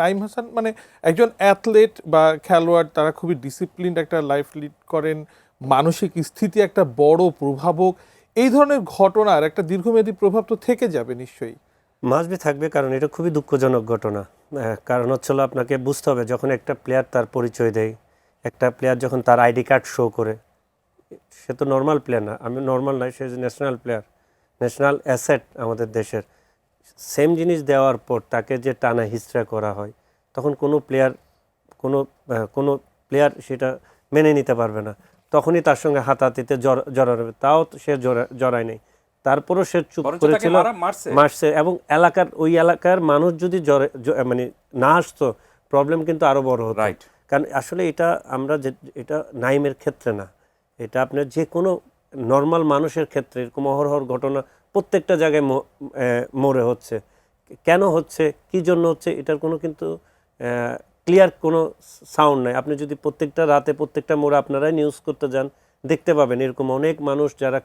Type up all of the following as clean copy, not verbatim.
নাইম হাসান মানে একজন অ্যাথলেট বা খেলোয়াড়, তারা খুবই ডিসিপ্লিনড একটা লাইফ লিড করেন, মানসিক স্থিতি একটা বড় প্রভাবক। এই ধরনের ঘটনার একটা দীর্ঘমেয়াদী প্রভাব তো থেকে যাবে নিশ্চয়ই। মাসবি থাকবে, কারণ এটা খুবই দুঃখজনক ঘটনা। কারণ হচ্ছিল আপনাকে বুঝতে হবে, যখন একটা প্লেয়ার তার পরিচয় দেয়, একটা প্লেয়ার যখন তার আইডি কার্ড শো করে, সে তো নর্মাল প্লেয়ার না, আমি নর্মাল নাই, সে ন্যাশনাল প্লেয়ার, ন্যাশনাল অ্যাসেট আমাদের দেশের। সেম জিনিস দেওয়ার পর তাকে যে টানা হিস্ট্রা করা হয়, তখন কোনো প্লেয়ার কোনো প্লেয়ার সেটা মেনে নিতে পারবে না। তখনই তার সঙ্গে হাতাহাতিতে জড়াবে, তাও সে জড়ায় নেই, তারপরও সে চুপ করেছিল, মারছে। এবং ওই এলাকার মানুষ যদি মানে না আসতো, প্রবলেম কিন্তু আরো বড় হতো। কারণ আসলে এটা এটা নাইমের ক্ষেত্রে না, এটা আপনার যে কোনো নর্মাল মানুষের ক্ষেত্রে এরকম অহরহর ঘটনা প্রত্যেকটা জায়গায় মোড়ে হচ্ছে। কেন হচ্ছে, কি জন্য হচ্ছে, এটার কোনো কিন্তু ক্লিয়ার কোনো সাউন্ড নাই। আপনি যদি প্রত্যেকটা রাতে প্রত্যেকটা মোড়ে আপনারাই নিউজ করতে যান, দেখতে পাবেন এরকম অনেক মানুষ যারা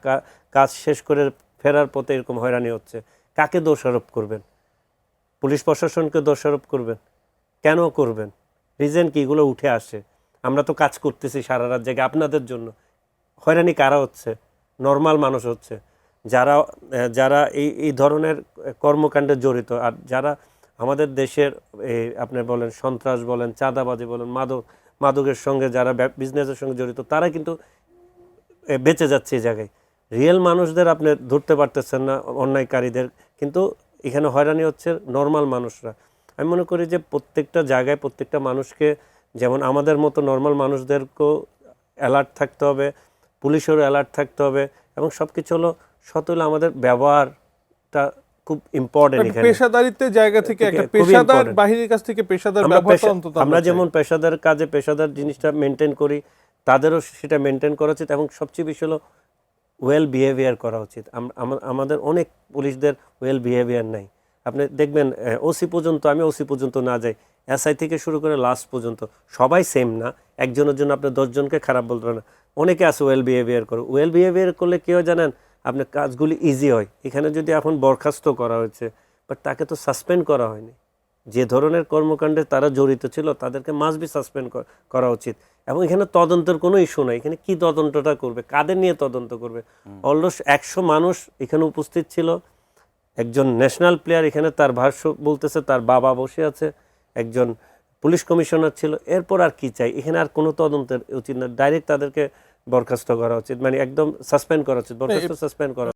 কাজ শেষ করে ফেরার পথে এরকম হয়রানি হচ্ছে। কাকে দোষারোপ করবেন? পুলিশ প্রশাসনকে দোষারোপ করবেন? কেন করবেন? রিজন কি? এগুলো উঠে আসে। আমরা তো কাজ করতেছি সারা রাত জেগে আপনাদের জন্য। হয়রানি কারা হচ্ছে? নর্মাল মানুষ হচ্ছে, যারা যারা এই ধরনের কর্মকাণ্ডে জড়িত। আর যারা আমাদের দেশের আপনি বলেন সন্ত্রাস বলেন, চাঁদাবাজি বলেন, মাদকের সঙ্গে যারা বিজনেসের সঙ্গে জড়িত, তারা কিন্তু বেঁচে যাচ্ছে এই জায়গায়। রিয়েল মানুষদের আপনি ধরতে পারতেছেন না, অন্যায়কারীদের। কিন্তু এখানে হয়রানি হচ্ছে নর্মাল মানুষরা। আমি মনে করি যে প্রত্যেকটা জায়গায় প্রত্যেকটা মানুষকে, যেমন আমাদের মতো নর্মাল মানুষদেরকেও অ্যালার্ট থাকতে হবে, পুলিশেরও অ্যালার্ট থাকতে হবে, এবং সব কিছু হলো হলে আমাদের ব্যবহারটা খুব ইম্পর্টেন্ট। এখানে পেশাদারিত্বের জায়গা থেকে একটা পেশাদার বাহিনীর কাছ থেকে পেশাদার ব্যবহারটা অন্তত আমরা যেমন পেশাদার কাজে পেশাদার জিনিসটা মেনটেন করি, তাদেরও সেটা মেনটেন করা উচিত। এবং সবচেয়ে বেশি হলো ওয়েল বিহেভিয়ার করা উচিত। আমাদের অনেক পুলিশদের ওয়েল বিহেভিয়ার নাই। আপনি দেখবেন ওসি পর্যন্ত, আমি ওসি পর্যন্ত না যাই, এসআই থেকে শুরু করে লাস্ট পর্যন্ত সবাই সেম না। একজনের জন্য আপনি 10 জনকে খারাপ বলতে পারেন না। অনেকে আছে ওয়েল বিহেভিয়ার করে। ওয়েল বিহেভিয়ার করলে কেউ জানেন, আপনার কাজগুলি ইজি হয়। এখানে যদি এখন বরখাস্ত করা হয়েছে, বাট তাকে তো সাসপেন্ড করা হয়নি। যে ধরনের কর্মকাণ্ডে তারা জড়িত ছিল, তাদেরকে মাস্ট বি সাসপেন্ড করা উচিত। এবং এখানে তদন্তের কোনো ইস্যু নাই। এখানে কি তদন্তটা করবে, কাদের নিয়ে তদন্ত করবে? অলমোস্ট 100 মানুষ এখানে উপস্থিত ছিল। একজন ন্যাশনাল প্লেয়ার এখানে তার ভাষ্য বলতেছে, তার বাবা বসে আছে, একজন পুলিশ কমিশনার ছিল। এরপর আর কি চাই? এখানে আর কোনো তদন্তের উচিত না, ডাইরেক্ট তাদেরকে বরখাস্ত করা উচিত, মানে একদম সাসপেন্ড করা উচিত, বরখাস্ত সাসপেন্ড করা।